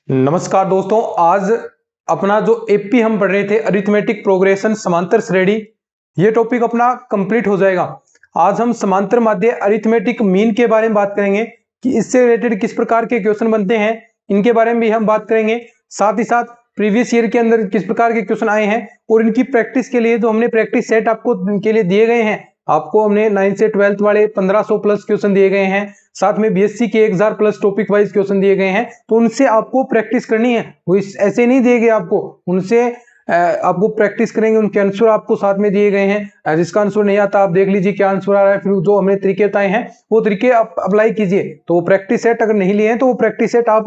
नमस्कार दोस्तों, आज अपना जो एपी हम पढ़ रहे थे अरिथमेटिक प्रोग्रेशन समांतर श्रेणी, ये टॉपिक अपना कंप्लीट हो जाएगा। आज हम समांतर माध्य अरिथमेटिक मीन के बारे में बात करेंगे कि इससे रिलेटेड किस प्रकार के क्वेश्चन बनते हैं, इनके बारे में भी हम बात करेंगे। साथ ही साथ प्रीवियस ईयर के अंदर किस प्रकार के क्वेश्चन आए हैं और इनकी प्रैक्टिस के लिए जो हमने प्रैक्टिस सेट आपको के लिए दिए गए हैं, आपको हमने 9 से 12th वाले 1500 प्लस क्वेश्चन दिए गए हैं, साथ में बीएससी के 1000 प्लस टॉपिक वाइज क्वेश्चन दिए गए हैं। तो उनसे आपको प्रैक्टिस करनी है, वो ऐसे नहीं दिए गए आपको, उनसे आपको प्रैक्टिस करेंगे, उनके आंसर आपको साथ में दिए गए हैं। जिसका आंसर नहीं आता आप देख लीजिए क्या आंसर आ रहा है, फिर जो हमने तरीके बताए हैं वो तरीके आप अप्लाई कीजिए। तो वो प्रैक्टिस सेट अगर नहीं लिए हैं तो वो प्रैक्टिस सेट आप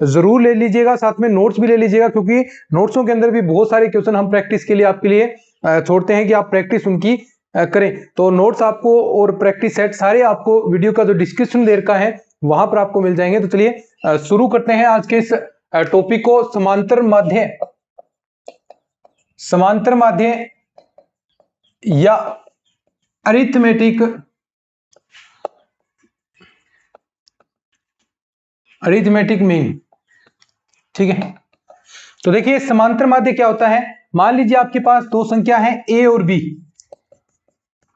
जरूर ले लीजिएगा, साथ में नोट्स भी ले लीजिएगा, क्योंकि नोट्सों के अंदर भी बहुत सारे क्वेश्चन हम प्रैक्टिस के लिए आपके लिए छोड़ते हैं कि आप प्रैक्टिस उनकी करें। तो नोट्स आपको और प्रैक्टिस सेट सारे आपको वीडियो का जो डिस्क्रिप्शन दे रखा है वहां पर आपको मिल जाएंगे। तो चलिए शुरू करते हैं आज के इस टॉपिक को, समांतर माध्य या अरिथमेटिक मीन। ठीक है, तो देखिए समांतर माध्य क्या होता है। मान लीजिए आपके पास दो संख्या है ए और बी,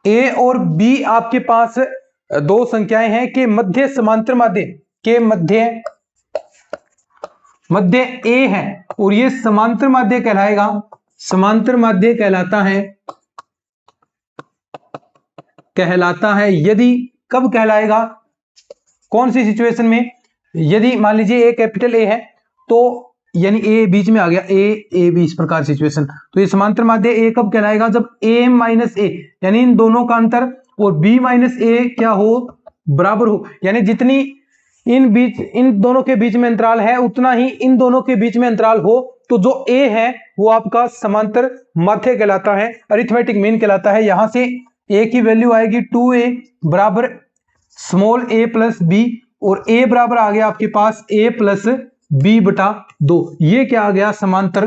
ए और बी आपके पास दो संख्याएं हैं कि मध्य समांतर माध्य के मध्य ए है और ये समांतर माध्य कहलाएगा, समांतर माध्य कहलाता है यदि, कब कहलाएगा, कौन सी सिचुएशन में, यदि मान लीजिए ए कैपिटल ए है तो यानी ए बीच में आ गया, ए बी, इस प्रकार सिचुएशन, तो ये समांतर माध्य ए कब कहलाएगा, जब ए माइनस ए यानी इन दोनों का अंतर और बी माइनस ए क्या हो, बराबर हो, यानी जितनी इन दोनों के बीच में अंतराल है उतना ही इन दोनों के बीच में अंतराल हो, तो जो ए है वो आपका समांतर माध्य कहलाता है, अरिथमेटिक मीन कहलाता है। यहां से ए की वैल्यू आएगी 2a बराबर स्मॉल a प्लस बी, और a बराबर आ गया आपके पास a प्लस बी बटा 2। ये क्या आ गया, समांतर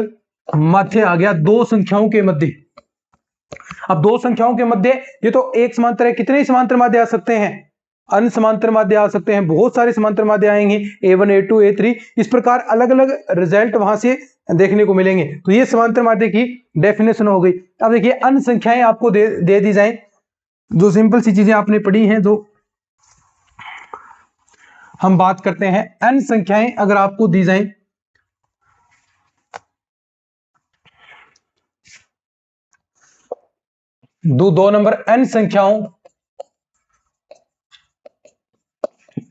माध्य आ गया दो संख्याओं के मध्य। अब दो संख्याओं के मध्य ये तो एक समांतर है, कितने समांतर माध्य आ सकते हैं, अन्य समांतर माध्य आ सकते हैं, बहुत सारे समांतर माध्य आएंगे, A1 A2 A3, इस प्रकार अलग अलग रिजल्ट वहां से देखने को मिलेंगे। तो ये समांतर माध्य की डेफिनेशन हो गई। अब देखिए अन्य संख्याएं आपको दे दी जाए, जो सिंपल सी चीजें आपने पढ़ी हैं, जो हम बात करते हैं, अन्य संख्याएं अगर आपको दी जाए, दो नंबर n संख्याओं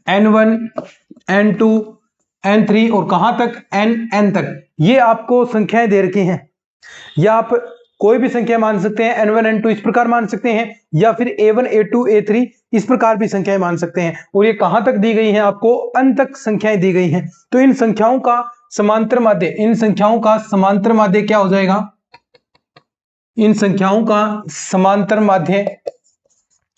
n1 n2 n3 और कहां तक n तक, ये आपको संख्याएं दे रखी हैं, या आप कोई भी संख्या मान सकते हैं, n1 n2 इस प्रकार मान सकते हैं, या फिर a1 a2 a3 इस प्रकार भी संख्याएं मान सकते हैं, और ये कहां तक दी गई हैं, आपको n तक संख्याएं दी गई हैं। तो इन संख्याओं का समांतर माध्य, इन संख्याओं का समांतर माध्य क्या हो जाएगा, इन संख्याओं का समांतर माध्य,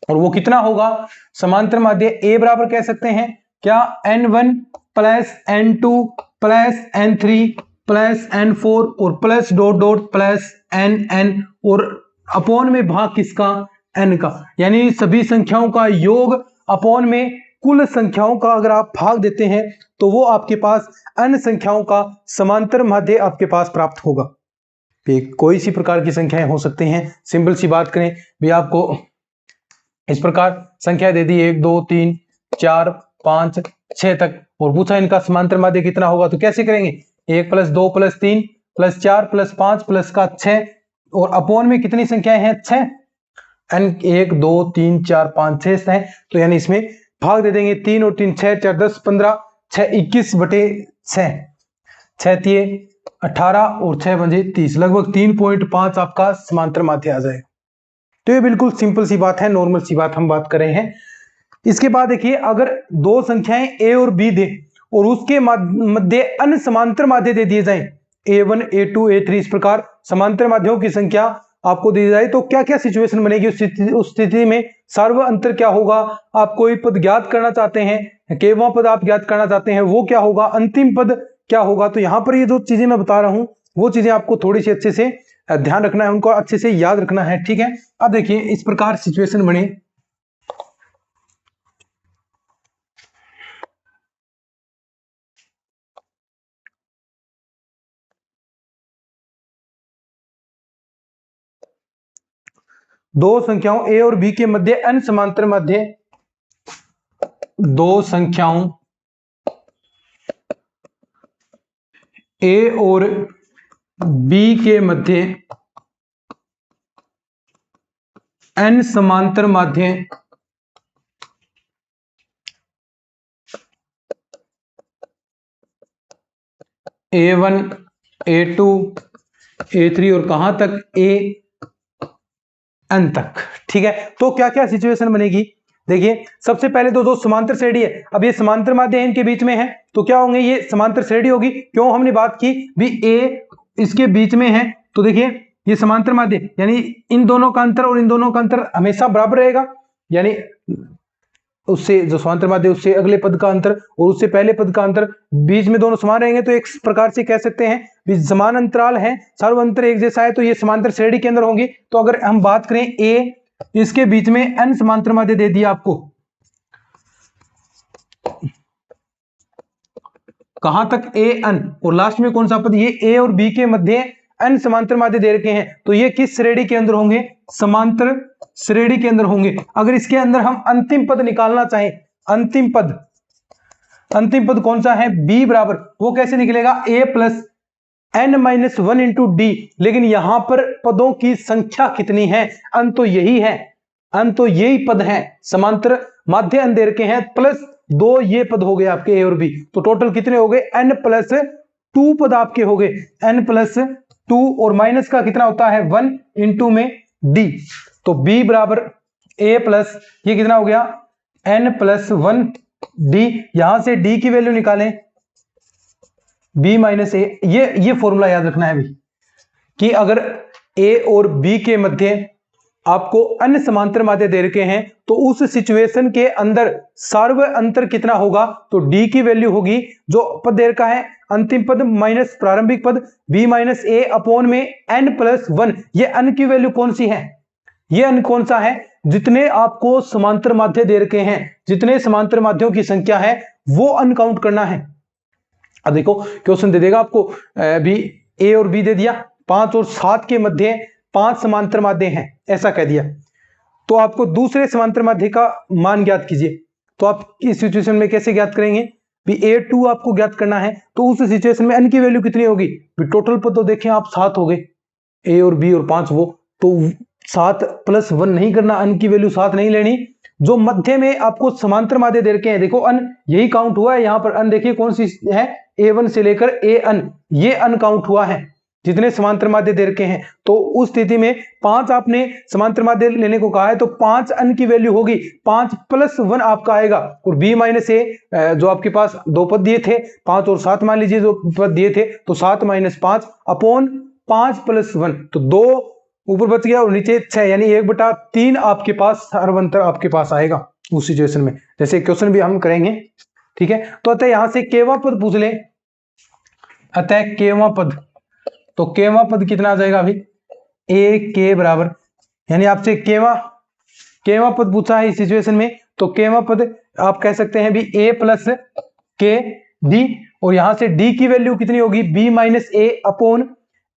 और वो कितना होगा, समांतर माध्य a बराबर कह सकते हैं क्या, n1 plus n2 plus n3 plus n4 और plus dot dot plus n और अपॉन में भाग किसका, n का, यानी सभी संख्याओं का योग अपॉन में कुल संख्याओं का अगर आप भाग देते हैं तो वो आपके पास अन्य संख्याओं का समांतर माध्य आपके पास प्राप्त होगा। कोई सी प्रकार की संख्याएं हो सकती हैं, सिंपल सी बात करें भी, आपको इस प्रकार संख्या दे दी 1 2 3 4 5 6 तक, और पूछा इनका समांतर माध्य कितना होगा, तो कैसे करेंगे, 1 plus 2 plus 3 plus 4 plus 5 plus का 6, और अपॉन में कितनी संख्याएं हैं, 6, n 1 2 3 4 5 6 है, तो यानी इसमें भाग दे देंगे, 3 और 3 6 4 10 15 6 21 बटे 6, 6 3 18 और 6 बजे 30, लगभग 3.5 आपका समांतर माध्य आ जाएगा। तो ये बिल्कुल सिंपल सी बात है, नॉर्मल सी बात हम बात कर रहे हैं। इसके बाद देखिए अगर दो संख्याएं a और b दे और उसके मध्य अन्य समांतर माध्य दे दिए जाएं, a1 a2 a3 इस प्रकार समांतर माध्यों की संख्या आपको दी जाए, तो क्या क्या सिचुएशन बनेगी उस स्थिति में, सर्व अंतर क्या होगा, आप कोई पद ज्ञात करना चाहते हैं, केवल पद आप ज्ञात करना चाहते हैं, वो क्या होगा, अंतिम पद क्या होगा। तो यहां पर ये जो चीजें मैं बता रहा हूं वो चीजें आपको थोड़ी सी अच्छे से ध्यान रखना है, उनको अच्छे से याद रखना है। ठीक है, अब देखिए इस प्रकार सिचुएशन बने, दो संख्याओं ए और बी के मध्य n समांतर माध्य, दो संख्याओं ए और बी के मध्य n समांतर माध्य A1 A2 A3 और कहां तक AN तक। ठीक है, तो क्या क्या सिचुएशन बनेगी, देखिए सबसे पहले तो दो समांतर श्रेणी है, अब ये समांतर माध्य इनके बीच में है तो क्या होंगे, ये समांतर श्रेणी होगी। क्यों, हमने बात की भी ए इसके बीच में है, तो देखिए ये समांतर माध्य यानी इन दोनों का अंतर और इन दोनों का अंतर हमेशा बराबर रहेगा, यानी उससे जो समांतर माध्य उससे अगले पद का अंतर और उससे पहले पद का अंतर बीच में दोनों समान रहेंगे, तो एक प्रकार से कह सकते हैं भी समान अंतराल है, सर्व अंतर एक जैसा है, तो ये समांतर श्रेणी के अंदर होंगी। तो अगर हम बात करें ए इसके बीच में n समांतर माध्य दे दिया आपको, कहां तक AN और लास्ट में कौन सा पद, ये ए और बी के मध्य n समांतर माध्य दे रखे हैं, तो ये किस श्रेणी के अंदर होंगे, समांतर श्रेणी के अंदर होंगे। अगर इसके अंदर हम अंतिम पद निकालना चाहें, अंतिम पद कौन सा है, b बराबर, वो कैसे निकलेगा, a plus n-1 into D, लेकिन यहां पर पदों की संख्या कितनी है, अंत तो यही है, अंत तो यही पद है, समांतर माध्य n दे रखे हैं प्लस दो ये पद हो गए आपके ए और बी, तो टोटल कितने हो गए, n+2 पद आपके हो गए, n+2 और माइनस का कितना होता है 1 इंटू में d, तो b बराबर a प्लस ये कितना हो गया n+1 d, यहां से d की वैल्यू निकालें b माइनस ए, ये फॉर्मूला याद रखना है अभी कि अगर a और b के मध्य आपको अन्य समांतर माध्य दे रखे हैं तो उस सिचुएशन के अंदर सर्व अंतर कितना होगा, तो d की वैल्यू होगी जो पद दे रखा है अंतिम पद माइनस प्रारंभिक पद b माइनस ए अपॉन में n+1, ये n की वैल्यू कौन सी है, ये n कौन सा है, जितने आपको समांतर माध्य दे रखे हैं, जितने समांतर माध्यों की संख्या है वो अनकाउंट करना है। अब देखो क्वेश्चन दे देगा आपको भी ए और बी दे दिया, 5 और 7 के मध्य 5 समांतर माध्य हैं ऐसा कह दिया, तो आपको दूसरे समांतर माध्य का मान ज्ञात कीजिए, तो आप इस सिचुएशन में कैसे ज्ञात करेंगे, भी A2 आपको ज्ञात करना है, तो उस सिचुएशन में n की वैल्यू कितनी होगी, टोटल पद तो देखें आप 7 हो गए, ए और बी और 5 वो, तो 7+1 नहीं करना, n की वैल्यू 7 नहीं लेनी, जो मध्य में आपको समांतर माध्य दे रखे हैं, देखो n यही काउंट हुआ है, यहां पर n देखिए कौन सी है, A1 से लेकर AN, ये n काउंट हुआ है जितने समांतर माध्य दे रखे हैं, तो उस स्थिति में 5 आपने समांतर माध्य लेने को कहा है, तो 5 n की वैल्यू होगी 5+1 आपका आएगा, और b माइनस ए जो आपके पास दो पद दिए थे 5 और 7 मान लीजिए जो पद दिए थे, तो 7-5 अपॉन 5+1, तो 2 ऊपर बच गया और नीचे 6, यानी 1/3 आपके पास सर्वांतर आपके पास आएगा उस सिचुएशन में, जैसे क्वेश्चन भी हम करेंगे। ठीक है, तो अतः यहां से केवा पद पूछ ले, अतः केवा पद, तो केवा पद कितना आ जाएगा अभी, ए के बराबर, यानी आपसे केवा पद पूछा है इस सिचुएशन में, तो केवा पद आप कह सकते हैं भी ए प्लस के डी, और यहां से डी की वैल्यू कितनी होगी, बी माइनस ए अपॉन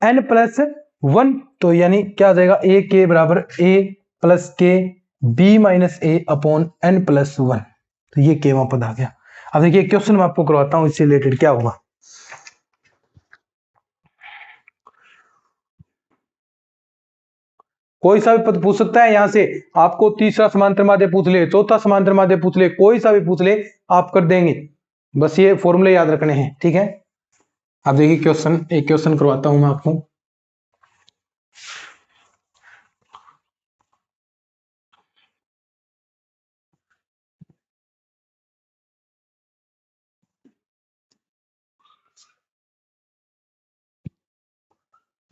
n+1, तो यानी क्या आ जाएगा, ए के बराबर ए प्लस के बी माइनस ए अपॉन n+1, तो ये केवा पद आ गया। अब देखिए क्वेश्चन मैं आपको करवाता हूं इससे रिलेटेड क्या होगा, कोई सा भी पद पूछ सकता है, यहां से आपको तीसरा समांतर माध्य पूछ ले, चौथा समांतर माध्य पूछ ले, कोई सा भी पूछ ले आप कर देंगे, बस ये फॉर्मूले याद रखने हैं। ठीक है, अब देखिए क्वेश्चन, एक क्वेश्चन करवाता हूं मैं आपको,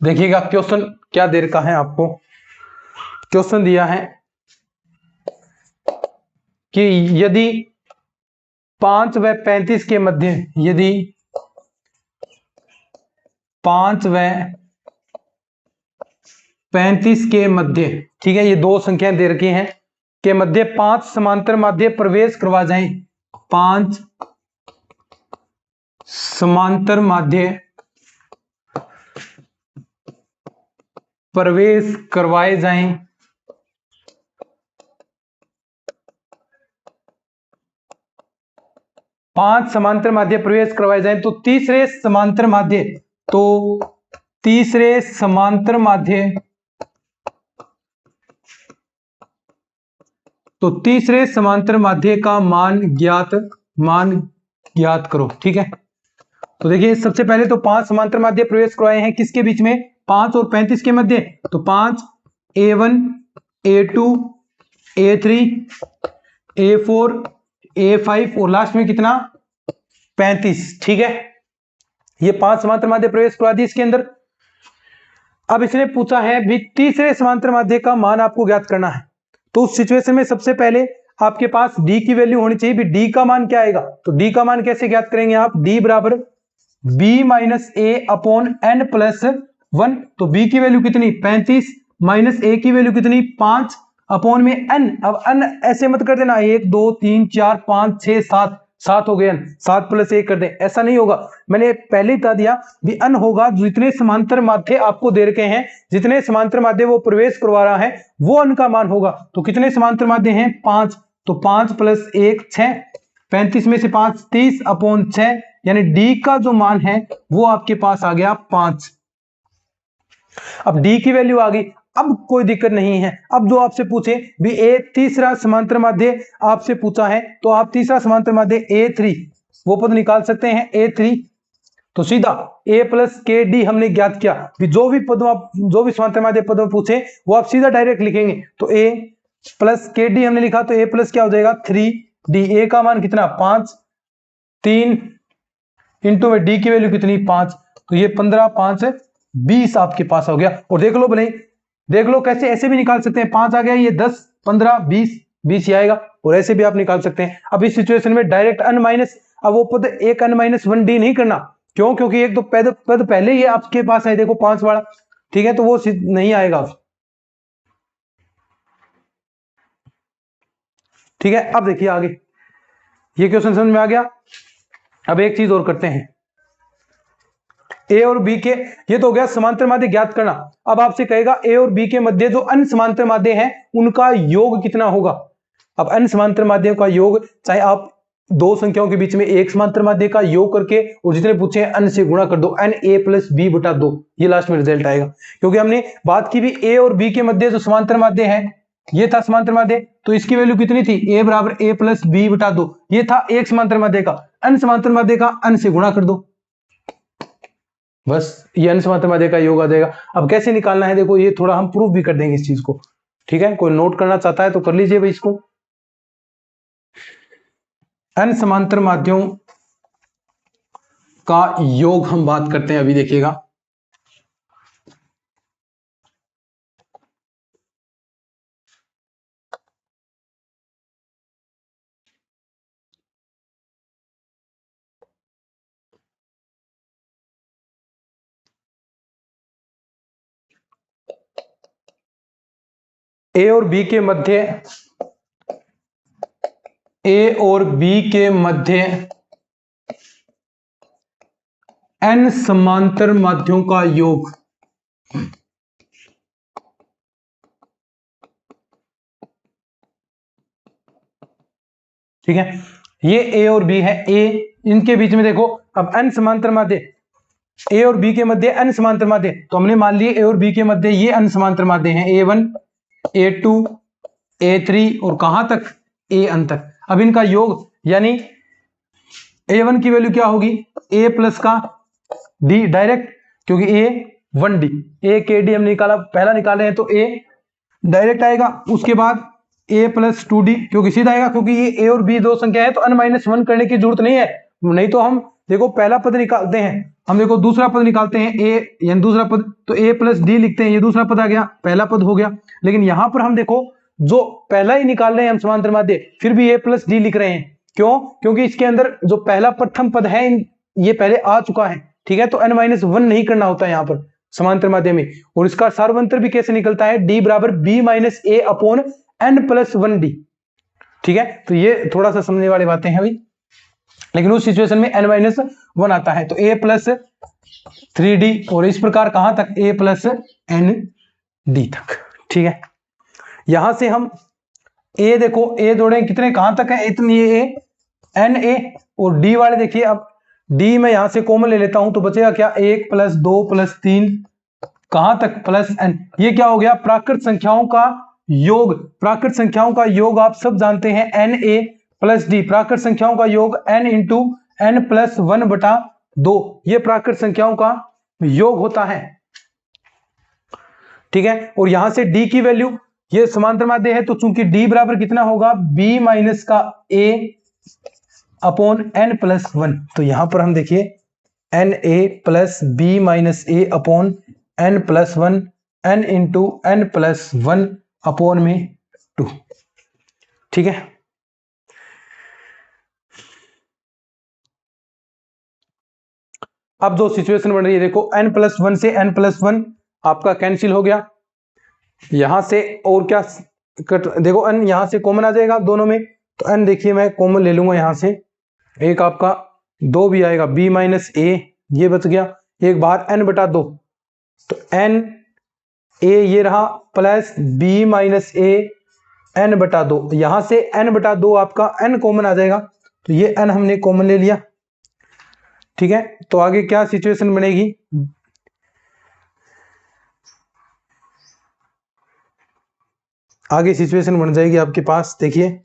देखिएगा क्वेश्चन क्या दे रखा है आपको, क्वेश्चन दिया है कि यदि 5 व 35 के मध्य, यदि 5 व 35 के मध्य, ठीक है, ये दो संख्याएं दे रखी हैं, के मध्य 5 समांतर माध्य प्रवेश करवा जाएं, 5 समांतर माध्य प्रवेश करवाए जाएं 5 समांतर माध्य प्रवेश करवाए जाए तो तीसरे समांतर माध्य का मान ज्ञात करो। ठीक है, तो देखिए सबसे पहले तो 5 समांतर माध्य प्रवेश करवाए हैं किसके बीच में, 5 और 35 के मध्य। तो 5 A1 A2 A3 A4 A5 और लास्ट में कितना 35। ठीक है, ये 5 समांतर माध्य प्रवेश करवा दी इसके अंदर। अब इसने पूछा है भी तीसरे समांतर माध्य का मान आपको ज्ञात करना है। तो उस सिचुएशन में सबसे पहले आपके पास d की वैल्यू होनी चाहिए। भी d का मान क्या आएगा, तो d का मान कैसे ज्ञात करेंगे आप, d बराबर b minus a upon n plus 1। तो b की वैल्यू कितनी 35 माइनस a की वैल्यू कितनी 5 अपॉन में n। अब n ऐसे मत कर देना 1 2 3 4 5 6 7 हो गए n, 7 प्लस 1 कर दें, ऐसा नहीं होगा। मैंने पहले ही बता दिया भी n होगा जितने समांतर माध्य आपको दे रखे हैं, जितने समांतर माध्य वो प्रवेश करवा रहा है वो n का मान होगा। तो कितने समांतर माध्य हैं 5, तो 5 प्लस 1 6, 35 में से 5 30 अपॉन 6, यानी d का जो मान है वो आपके पास आ गया 5। अब d की वैल्यू आ गई, अब कोई दिक्कत नहीं है। अब जो आपसे पूछे भी तीसरा समांतर माध्य आपसे पूछा है, तो आप तीसरा समांतर माध्य A3 वो पद निकाल सकते हैं A3। तो सीधा a प्लस के डी हमने ज्ञात किया। जो भी समांतर माध्य पद पूछे वो आप सीधा डायरेक्ट लिखेंगे। तो a प्लस के डी हमने लिखा, तो a प्लस क्या हो जाएगा 3d। a का मान कितना 5, 3 इंटू में d की वैल्यू कितनी 5, तो ये 15 5 20 आपके पास हो गया। और देख लो भले, देख लो कैसे ऐसे भी निकाल सकते हैं, 5 आ गया, ये 10 15 20 ही आएगा, और ऐसे भी आप निकाल सकते हैं। अब इस सिचुएशन में डायरेक्ट n माइनस, अब वो पद एक n माइनस 1d नहीं करना, क्यों, क्योंकि एक तो पद पहले ही आपके पास है, देखो 5 वाला। ठीक है, तो वो नहीं आएगा। ठीक है, अब देखिए आगे, ये क्वेश्चन समझ में आ गया। अब एक चीज और करते हैं, ए और बी के, ये तो हो गया समांतर माध्य ज्ञात करना। अब आपसे कहेगा ए और बी के मध्य जो अन्य समांतर माध्य हैं उनका योग कितना होगा। अब अन्य समांतर माध्यों का योग, चाहे आप दो संख्याओं के बीच में एक समांतर माध्य का योग करके और जितने पूछे हैं n से गुणा कर दो, n a प्लस बी बटा 2, ये लास्ट में रिजल्ट आएगा। क्योंकि हमने बात की भी ए और बी के मध्य जो समांतर माध्य है, ये था समांतर माध्य, तो इसकी वैल्यू कितनी थी a बराबर a प्लस बी बटा 2, ये था एक समांतर माध्य का। अन्य समांतर माध्य का n से गुणा कर दो, बस ये अन्य समांतर माध्य का योग आ जाएगा। अब कैसे निकालना है देखो, ये थोड़ा हम प्रूफ भी कर देंगे इस चीज को। ठीक है, कोई नोट करना चाहता है तो कर लीजिए भाई इसको। अन्य समांतर माध्यों का योग हम बात करते हैं, अभी देखिएगा। ए और बी के मध्य, ए और बी के मध्य n समांतर माध्यों का योग, ठीक है, ये ए और बी है, ए इनके बीच में देखो, अब n समांतर माध्य ए और बी के मध्य n समांतर माध्य, तो हमने मान लिए ए और बी के मध्य ये n समांतर माध्य हैं, A1 A2 A3 और कहां तक an तक। अब इनका योग यानी A1 की वैल्यू क्या होगी a प्लस का d डायरेक्ट, क्योंकि a 1d, a के डी हमने निकाला, पहला निकाले हैं तो a डायरेक्ट आएगा। उसके बाद a प्लस 2d, क्योंकि सीधा आएगा, क्योंकि ये a और b दो संख्या है तो n माइनस 1 करने की जरूरत नहीं है। नहीं तो हम देखो पहला पद निकालते हैं, हम देखो दूसरा पद निकालते हैं a यानी दूसरा पद, तो a प्लस डी लिखते हैं, ये दूसरा पद आ गया, पहला पद हो गया। लेकिन यहां पर हम देखो जो पहला ही निकाल रहे हैं हम समांतर माध्य, फिर भी a प्लस डी लिख रहे हैं, क्यों, क्योंकि इसके अंदर जो पहला प्रथम पद है ये पहले आ चुका है। ठीक है, तो n माइनस 1 नहीं करना होता है यहाँ पर समांतर माध्य में। और इसका सार्वंतर भी कैसे निकलता है, d बराबर b माइनस ए अपॉन n प्लस 1d। ठीक है, तो ये थोड़ा सा समझने वाली बातें हैं भाई, लेकिन उस सिचुएशन में n माइनस 1 आता है तो a प्लस 3d, और इस प्रकार कहां तक a प्लस n d तक। ठीक है, यहां से हम a देखो, a जोड़े कितने कहां तक है, इतनी a n a, और डी वाले देखिए, अब डी में यहां से कॉमन ले लेता हूं तो बचेगा क्या, 1 + 2 + 3 कहां तक प्लस n। ये क्या हो गया, प्राकृत संख्याओं का योग। प्राकृत संख्याओं का योग आप सब जानते हैं na + d। प्राकृत संख्याओं का योग n × n + 1/2, ये प्राकृत संख्याओं का योग होता है। ठीक है, और यहां से d की वैल्यू, ये समांतर माध्य है तो चूंकि d बराबर कितना होगा, b - a / n + 1। तो यहां पर हम देखिए na + b - a / n + 1, n × n + 1/2। ठीक है, अब जो सिचुएशन बन रही है देखो, n + 1 से n + 1 आपका कैंसिल हो गया। यहां से और क्या देखो, n यहां से कॉमन आ जाएगा दोनों में, तो n देखिए मैं कॉमन ले लूंगा यहां से, एक आपका 2 भी आएगा, b - a ये बच गया, एक बाहर n/2, तो n a ये रहा प्लस b - a n/2। यहां से n/2 आपका n कॉमन आ जाएगा, तो ये n हमने कॉमन ले लिया। ठीक है, तो आगे क्या सिचुएशन बनेगी, आगे सिचुएशन बन जाएगी आपके पास, देखिए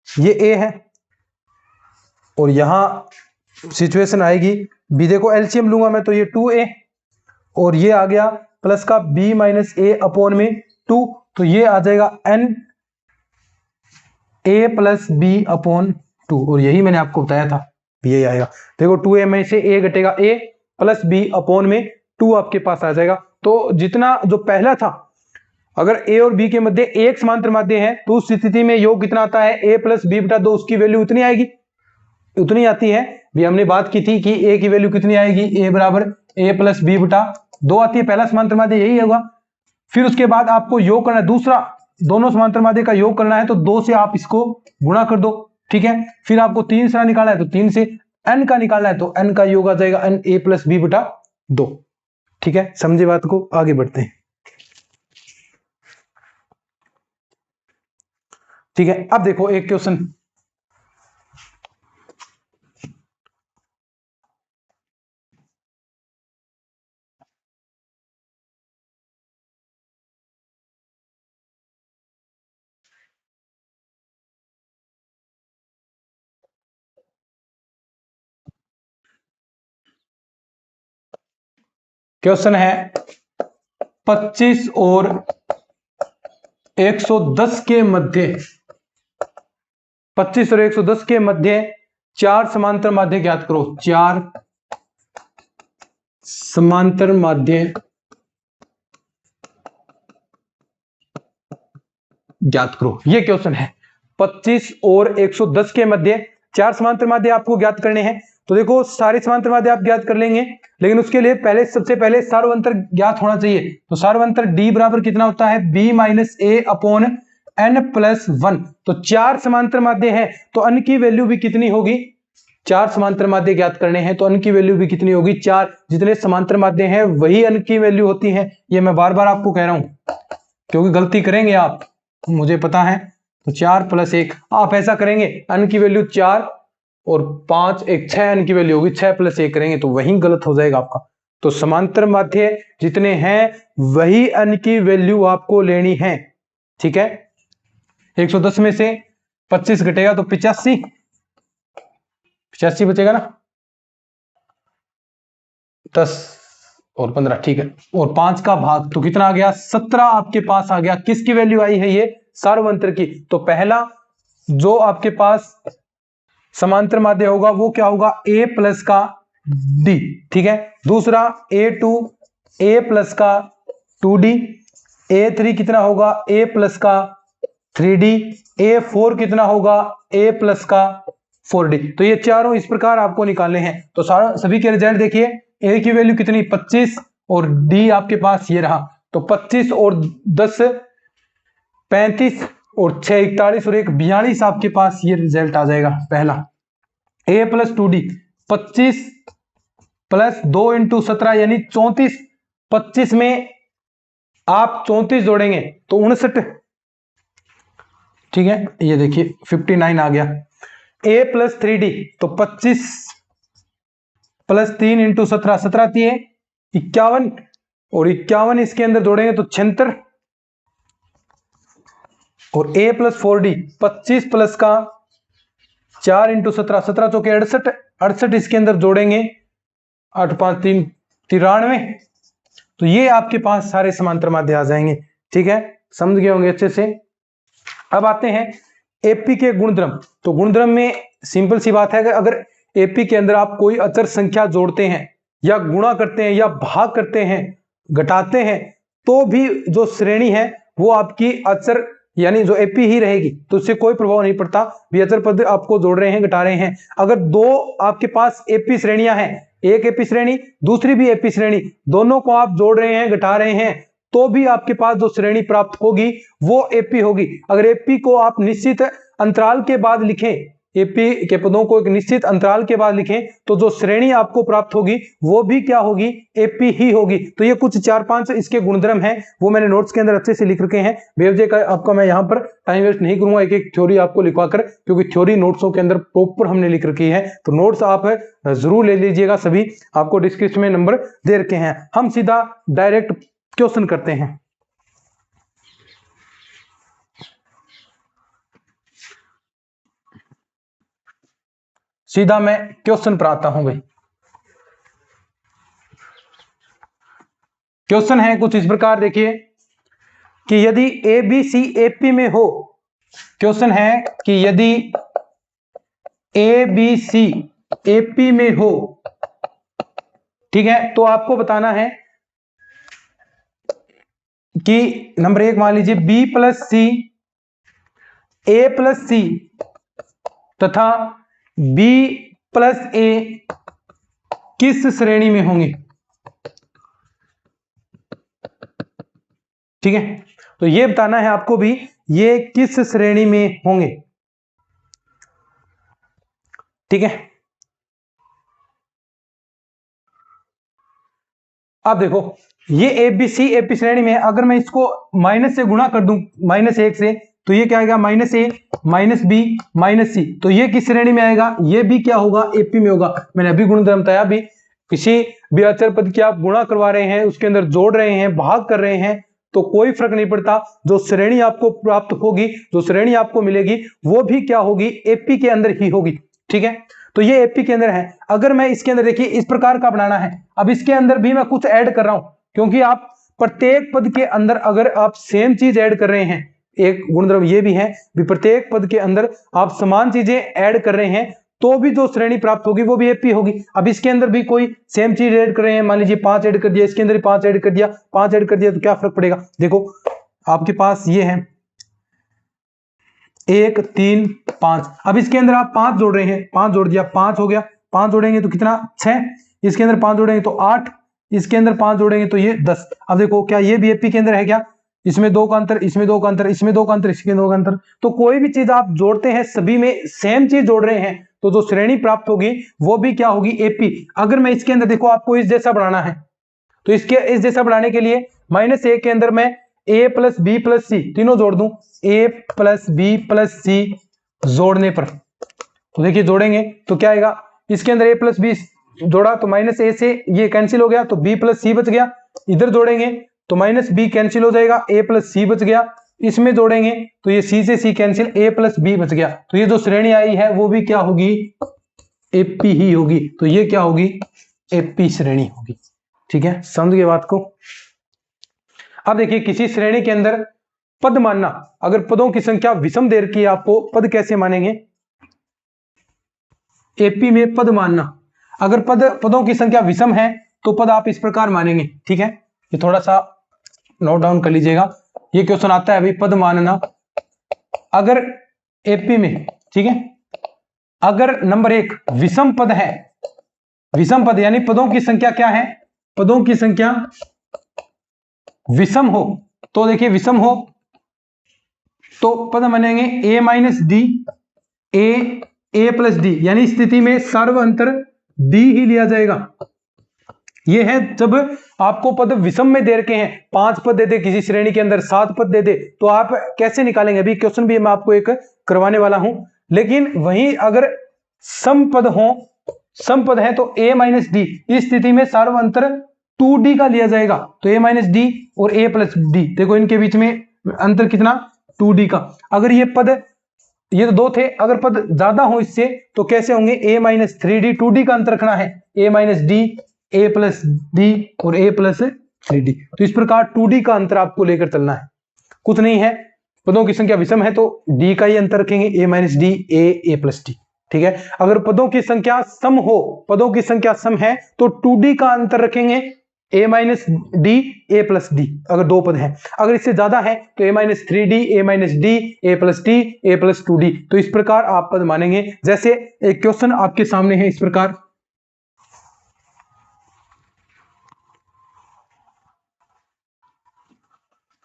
ये a है और यहां सिचुएशन आएगी b। देखो एलसीएम लूंगा मैं तो ये 2a, और ये आ गया प्लस का b - a / 2, तो ये आ जाएगा n a + b/2, और यही मैंने आपको बताया था, ये आएगा। देखो 2a में से a घटेगा, a + b/2 आपके पास आ जाएगा। तो जितना जो पहला था, अगर a और b के मध्य एक समांतर माध्य है तो उस स्थिति में योग कितना आता है, a + b/2, उसकी वैल्यू उतनी आएगी, उतनी आती है। भी हमने बात की थी कि a की वैल्यू कितनी आएगी, a = a + b/2 आती है, पहला समांतर माध्य यही होगा। फिर उसके बाद आपको योग करना है दूसरा, दोनों समांतर माध्य का योग करना है, तो 2 से आप इसको गुणा कर दो। ठीक है, फिर आपको 3 से निकालना है तो 3 से n का निकालना है, तो n का योग आ जाएगा n a + b/2। ठीक है, समझे बात को, आगे बढ़ते हैं। ठीक है, अब देखो एक क्वेश्चन, क्वेश्चन है 25 और 110 के मध्य, 25 और 110 के मध्य 4 समांतर माध्य ज्ञात करो। 4 समांतर माध्य ज्ञात करो, ये क्वेश्चन है। 25 और 110 के मध्य 4 समांतर माध्य आपको ज्ञात करने हैं। तो देखो सारे समांतर माध्य आप ज्ञात कर लेंगे, लेकिन उसके लिए पहले सबसे पहले सार्वंतर ज्ञात होना चाहिए। तो सार्वंतर d बराबर कितना होता है, b - a / n + 1। तो 4 समांतर माध्य है तो n की वैल्यू भी कितनी होगी, 4 समांतर माध्य ज्ञात करने हैं तो n की वैल्यू भी कितनी होगी, 4। जितने समांतर माध्य हैं वही n की वैल्यू होती है, ये मैं बार बार आपको कह रहा हूं, क्योंकि गलती करेंगे आप, मुझे पता है। तो 4 + 1 आप ऐसा करेंगे, n की वैल्यू 4 और 5 1 6 n की वैल्यू होगी, 6 + 1 करेंगे तो वही गलत हो जाएगा आपका। तो समांतर माध्य जितने हैं वही n की वैल्यू आपको लेनी है। ठीक है, 110 में से 25 घटेगा तो 85 बचेगा ना, 10 और 15, ठीक है, और 5 का भाग तो कितना आ गया, 17 आपके पास आ गया। किसकी वैल्यू आई है, ये सार्वंतर की। तो पहला जो आपके पास समांतर माध्य होगा वो क्या होगा, a + का d। ठीक है, दूसरा a2 a + का 2d, a3 कितना होगा, a + का 3d, a4 कितना होगा, a + का 4d। तो ये चारों इस प्रकार आपको निकालने हैं। तो सारा सभी के रिजल्ट देखिए, a की वैल्यू कितनी 25 और d आपके पास ये रहा, तो 25 और 10 35 और 6 41 और 1 42 आपके पास ये रिजल्ट आ जाएगा। पहला a + 2d 25 + 2 × 17 यानी 34, 25 में आप 34 जोड़ेंगे तो 59। ठीक है, ये देखिए 59 आ गया। a प्लस 3d, तो 25 प्लस 3 इंटू 17, 17 3 51, और 51 इसके अंदर जोड़ेंगे तो 76, और a प्लस 4d 25 प्लस का 4 इंटू 17, 17 चौके 68, 68 इसके अंदर जोड़ेंगे 8 5 3 93, तो ये आपके पास सारे समांतर माध्य आ जाएंगे। ठीक है, समझ गए होंगे अच्छे से। अब आते हैं एपी के गुणधर्म। तो गुणधर्म में सिंपल सी बात है कि अगर एपी के अंदर आप कोई अचर संख्या जोड़ते हैं या गुणा करते हैं या भाग करते हैं, घटाते हैं, तो भी जो श्रेणी है वो आपकी अचर यानी जो एपी ही रहेगी, तो उससे कोई प्रभाव नहीं पड़ता भी अचर पद आपको जोड़ रहे हैं घटा रहे हैं। अगर दो आपके पास एपी श्रेणियां हैं, एक एपी श्रेणी दूसरी भी एपी श्रेणी, दोनों को आप जोड़ रहे हैं घटा रहे हैं, तो भी आपके पास जो श्रेणी प्राप्त होगी वो एपी होगी। अगर एपी को आप निश्चित अंतराल के बाद लिखें, एपी के पदों को एक निश्चित अंतराल के बाद लिखें, तो जो श्रेणी आपको प्राप्त होगी वो भी क्या होगी, एपी ही होगी। तो ये कुछ 4-5 इसके गुणधर्म हैं, वो मैंने नोट्स के अंदर अच्छे से लिख रखे हैं। बेवजह का आपका मैं यहाँ पर टाइम वेस्ट नहीं करूंगा, एक एक थ्योरी आपको लिखवा कर, क्योंकि थ्योरी नोट्सों के अंदर प्रॉपर हमने लिख रखी है। तो नोट्स आप जरूर ले लीजिएगा, सभी आपको डिस्क्रिप्शन में नंबर दे रखे हैं। हम सीधा डायरेक्ट क्वेश्चन करते हैं। सीधा मैं क्वेश्चन पर आता हूं भाई। क्वेश्चन है कुछ इस प्रकार, देखिए कि यदि ए बी सी एपी में हो, क्वेश्चन है कि यदि ए बी सी एपी में हो, ठीक है, तो आपको बताना है कि नंबर 1 मान लीजिए बी प्लस सी, ए प्लस सी तथा बी प्लस ए किस श्रेणी में होंगे। ठीक है, तो ये बताना है आपको भी ये किस श्रेणी में होंगे। ठीक है, अब देखो ये ए बी सी एपी श्रेणी में, अगर मैं इसको माइनस से गुणा कर दूं -1 से, तो ये क्या आएगा -a माइनस बी माइनस सी, तो ये किस श्रेणी में आएगा, ये भी क्या होगा, एपी में होगा। मैंने अभी गुणधर्म बताया, भी किसी भी अचर पद की आप गुणा करवा रहे हैं, उसके अंदर जोड़ रहे हैं, भाग कर रहे हैं, तो कोई फर्क नहीं पड़ता, जो श्रेणी आपको प्राप्त होगी, जो श्रेणी आपको मिलेगी वो भी क्या होगी, एपी के अंदर ही होगी। ठीक है, तो ये एपी के अंदर है। अगर मैं इसके अंदर देखिए इस प्रकार का बनाना है, अब इसके अंदर भी मैं कुछ ऐड कर रहा हूं, क्योंकि आप प्रत्येक पद के अंदर अगर आप सेम चीज ऐड कर रहे हैं, एक गुणधर्म ये भी है भी प्रत्येक पद के अंदर आप समान चीजें ऐड कर रहे हैं, तो भी जो श्रेणी प्राप्त होगी वो भी एपी होगी। अब इसके अंदर भी कोई सेम चीज ऐड कर रहे हैं, मान लीजिए 5 ऐड कर दिया, इसके अंदर 5 ऐड कर दिया, 5 ऐड कर दिया, तो क्या फर्क पड़ेगा। देखो आपके पास ये है 1 3 5, अब इसके अंदर आप 5 जोड़ रहे हैं, 5 जोड़ दिया, 5 हो गया, 5 जोड़ेंगे तो कितना 6, इसके अंदर 5 जोड़ेंगे तो 8, इसके अंदर 5 जोड़ेंगे तो ये 10। अब देखो क्या ये भी एपी के अंदर है क्या, इसमें 2 का अंतर, इसमें 2 का अंतर, इसमें 2 का अंतर, इसमें 2 का अंतर, तो कोई भी चीज आप जोड़ते हैं सभी में सेम चीज जोड़ रहे हैं, तो जो श्रेणी प्राप्त होगी वो भी क्या होगी, एपी। अगर मैं इसके अंदर देखो आपको इस जैसा बढ़ाना है, तो इसके इस जैसा बढ़ाने के लिए -1 के अंदर मैं a प्लस बी प्लस सी तीनों जोड़ दूं, a प्लस बी प्लस सी जोड़ने पर, तो देखिए जोड़ेंगे तो क्या आएगा, इसके अंदर a प्लस बी जोड़ा तो -a से ये कैंसिल हो गया, तो b प्लस सी बच गया, इधर जोड़ेंगे तो -b कैंसिल हो जाएगा, a प्लस सी बच गया, इसमें जोड़ेंगे तो ये c से c cancel, a plus B बच गया, तो ये जो श्रेणी आई है वो भी क्या होगी, एपी ही होगी। तो ये क्या होगी, एपी श्रेणी होगी। ठीक है, समझ गए बात को। अब देखिए किसी श्रेणी के अंदर पद मानना, अगर पदों की संख्या विषम दे रखी है आपको, पद कैसे मानेंगे, एपी में पद मानना, अगर पदों की संख्या विषम है तो पद आप इस प्रकार मानेंगे। ठीक है, ये थोड़ा सा नोट डाउन कर लीजिएगा, ये क्वेश्चन आता है अभी, पद मानना अगर एपी में, ठीक है, अगर नंबर 1 विषम पद है, विषम पद यानी पदों की संख्या क्या है, पदों की संख्या विषम हो, तो देखिए विषम हो तो पद मानेंगे a minus D, a plus D, यानी स्थिति में सर्व अंतर d ही लिया जाएगा। यह है जब आपको पद विषम में दे रखे हैं, 5 पद दे दे किसी श्रेणी के अंदर, 7 पद दे दे, तो आप कैसे निकालेंगे, अभी क्वेश्चन भी मैं आपको एक करवाने वाला हूं, लेकिन वहीं अगर सम पद है तो a माइनस डी, इस स्थिति में सार्वअंतर 2d का लिया जाएगा। तो a माइनस डी और a प्लस डी, देखो इनके बीच में अंतर कितना, 2d का। अगर ये तो दो थे, अगर पद ज्यादा हो इससे तो कैसे होंगे, a माइनस 3d, 2d का अंतर रखना है, a minus D, a plus D और a प्लस 3d। तो इस प्रकार 2d का अंतर आपको लेकर चलना है, कुछ नहीं है, पदों की संख्या विषम है तो d का ही अंतर रखेंगे, a minus D, a plus D. ठीक है, अगर पदों की संख्या सम है तो 2d का अंतर रखेंगे, a minus D, a plus D, अगर दो पद हैं। अगर इससे ज्यादा है तो a minus 3d, a minus D, a plus D, a plus 2d। तो इस प्रकार आप पद मानेंगे। जैसे एक क्वेश्चन आपके सामने है इस प्रकार,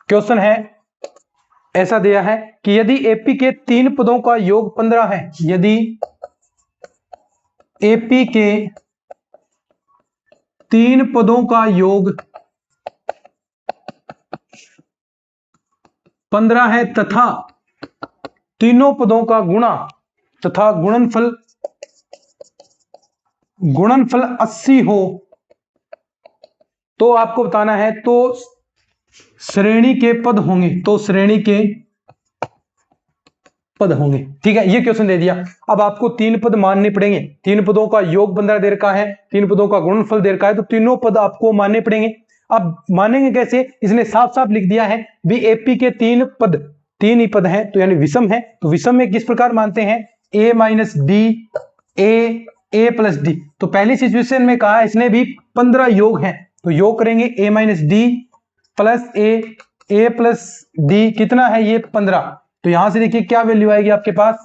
क्वेश्चन है ऐसा दिया है कि यदि AP के 3 पदों का योग 15 है, यदि AP के 3 पदों का योग 15 है तथा तीनों पदों का गुणा तथा गुणनफल 80 हो, तो आपको बताना है तो श्रेणी के पद होंगे, ठीक है, ये क्वेश्चन दे दिया। अब आपको 3 पद मानने पड़ेंगे, 3 पदों का योग 15 दे रखा है, 3 पदों का गुणनफल दे रखा है, तो तीनों पद आपको मानने पड़ेंगे। अब मानेंगे कैसे, इसने साफ साफ लिख दिया है भी AP के 3 ही पद हैं, तो यानी विषम है, तो विषम में किस प्रकार मानते हैं, a minus D, a plus D. तो पहली सिचुएशन में कहा इसने भी 15 योग हैं, तो योग करेंगे a minus D plus a plus D, कितना है ये 15। तो यहां से देखिए क्या वैल्यू आएगी आपके पास,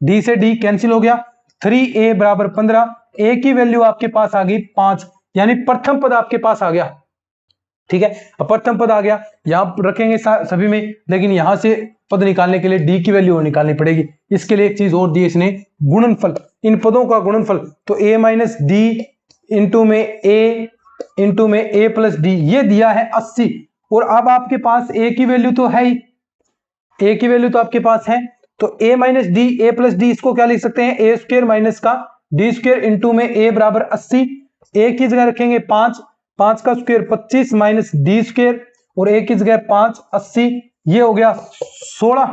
d से d कैंसिल हो गया, 3a बराबर 15, a की वैल्यू आपके पास आ गई 5, यानी प्रथम पद आपके पास आ गया। ठीक है, अब प्रथम पद आ गया, यहां रखेंगे सभी में, लेकिन यहां से पद निकालने के लिए d की वैल्यू और निकालनी पड़ेगी। इसके लिए एक चीज और दी इसने, गुणनफल, इन पदों का गुणनफल। तो a माइनस डी इंटू में a प्लस डी, ये दिया है 80। और अब आपके पास a की वैल्यू तो है ही, a की वैल्यू तो आपके पास है, तो a minus D, a plus D, इसको क्या लिख सकते हैं, a स्क्वायर माइनस का d स्क्वायर इंटू में a बराबर 80, a की जगह रखेंगे 5 का स्क्वायर 25 माइनस डी स्क्वायर, और a की जगह 5, 80, ये हो गया 16,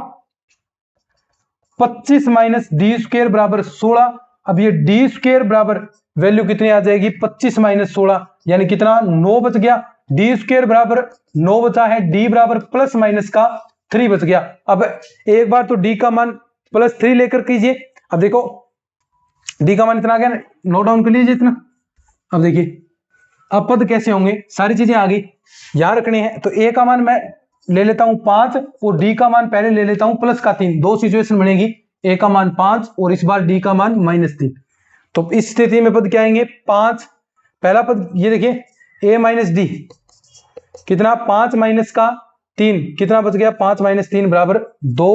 25 माइनस डी स्क्वायर बराबर 16। अब ये डी स्क्वायर बराबर वैल्यू कितनी आ जाएगी, 25 माइनस 16, यानी कितना, 9 बच गया। डी स्क्वायर बराबर 9 बचा है, डी बराबर प्लस माइनस का 3 बच गया। अब एक बार तो डी का मान प्लस 3 लेकर कीजिए, अब देखो डी का मान इतना आ गया, नोट डाउन कर लीजिए इतना। अब देखिए अब पद कैसे होंगे, सारी चीजें आ गई, याद रखने हैं। तो ए का मान मैं ले लेता हूं 5 और डी का मान पहले ले लेता हूं प्लस का 3, दो सिचुएशन बनेगी, ए का मान 5 और इस बार डी का मान -3। तो इस स्थिति में पद क्या आएंगे, 5, पहला पद ये देखिए a माइनस डी, कितना, 5 माइनस का 3, कितना बच गया, 5 माइनस 3 बराबर 2,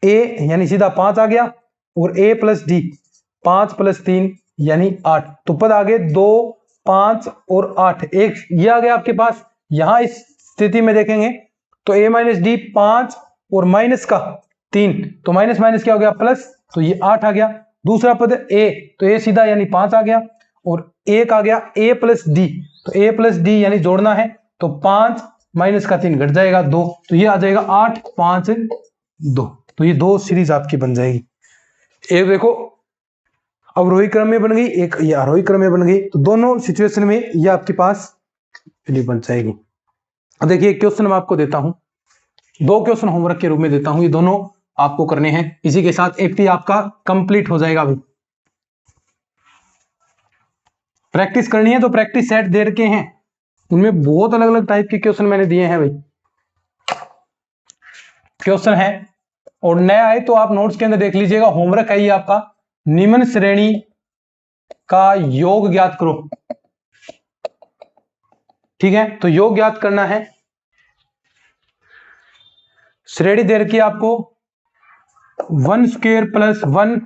a यानी सीधा 5 आ गया, और a प्लस डी, 5 प्लस 3 यानी 8। तो पद आ गए 2, 5 और 8, एक ये आ गया आपके पास। यहां इस स्थिति में देखेंगे तो a माइनस डी 5 और माइनस का 3, तो माइनस माइनस क्या हो गया, प्लस, तो ये 8 आ गया। दूसरा पद a, तो a सीधा यानी 5 आ गया, और एक आ गया a प्लस डी, तो a प्लस डी यानी जोड़ना है, तो 5 माइनस का 3 घट जाएगा 2, तो ये आ जाएगा 8, 5, 2। तो ये दो सीरीज आपकी बन जाएगी। एक देखो अवरोही क्रम में बन गई, एक ये आरोही क्रम में बन गई, तो दोनों सिचुएशन में ये आपके पास बन जाएगी। अब देखिए क्वेश्चन मैं आपको देता हूं, 2 क्वेश्चन होमवर्क के रूप में देता हूं, ये दोनों आपको करने हैं, इसी के साथ एपी आपका कंप्लीट हो जाएगा। अभी प्रैक्टिस करनी है तो प्रैक्टिस सेट दे रखे हैं, उनमें बहुत अलग अलग टाइप के क्वेश्चन मैंने दिए हैं भाई, क्वेश्चन है। और नया है तो आप नोट्स के अंदर देख लीजिएगा, होमवर्क है ये आपका, निम्न श्रेणी का योग ज्ञात करो। ठीक है, तो योग ज्ञात करना है, श्रेणी दे रखी है आपको 1 square plus 1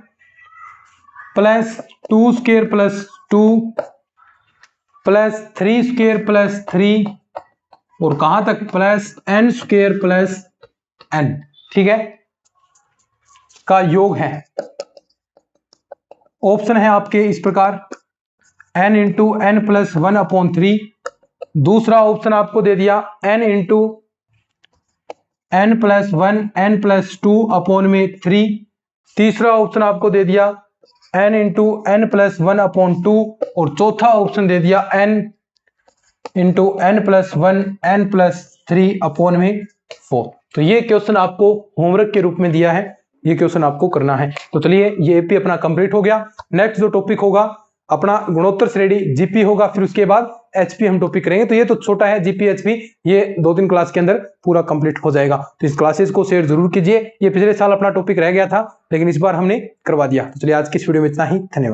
plus 2 square plus 2 plus 3 square plus 3, और कहां तक, plus n square plus n। ठीक है, का योग है। ऑप्शन है आपके इस प्रकार n इंटू एन प्लस 1/3। दूसरा ऑप्शन आपको दे दिया n into N plus 1 n plus 2/3। तीसरा ऑप्शन आपको दे दिया n इंटू एन प्लस 1/2 और चौथा ऑप्शन दे दिया n into N plus 1 n plus 3/4। तो ये क्वेश्चन आपको होमवर्क के रूप में दिया है, ये क्वेश्चन आपको करना है। तो चलिए ये एपी अपना कंप्लीट हो गया। नेक्स्ट जो टॉपिक होगा अपना गुणोत्तर श्रेणी जीपी होगा, फिर उसके बाद एचपी हम टॉपिक करेंगे। तो ये तो छोटा है जीपी एचपी, ये 2-3 क्लास के अंदर पूरा कंप्लीट हो जाएगा। तो इस क्लासेस को शेयर जरूर कीजिए। ये पिछले साल अपना टॉपिक रह गया था लेकिन इस बार हमने करवा दिया। तो चलिए आज की इस वीडियो में इतना ही, धन्यवाद।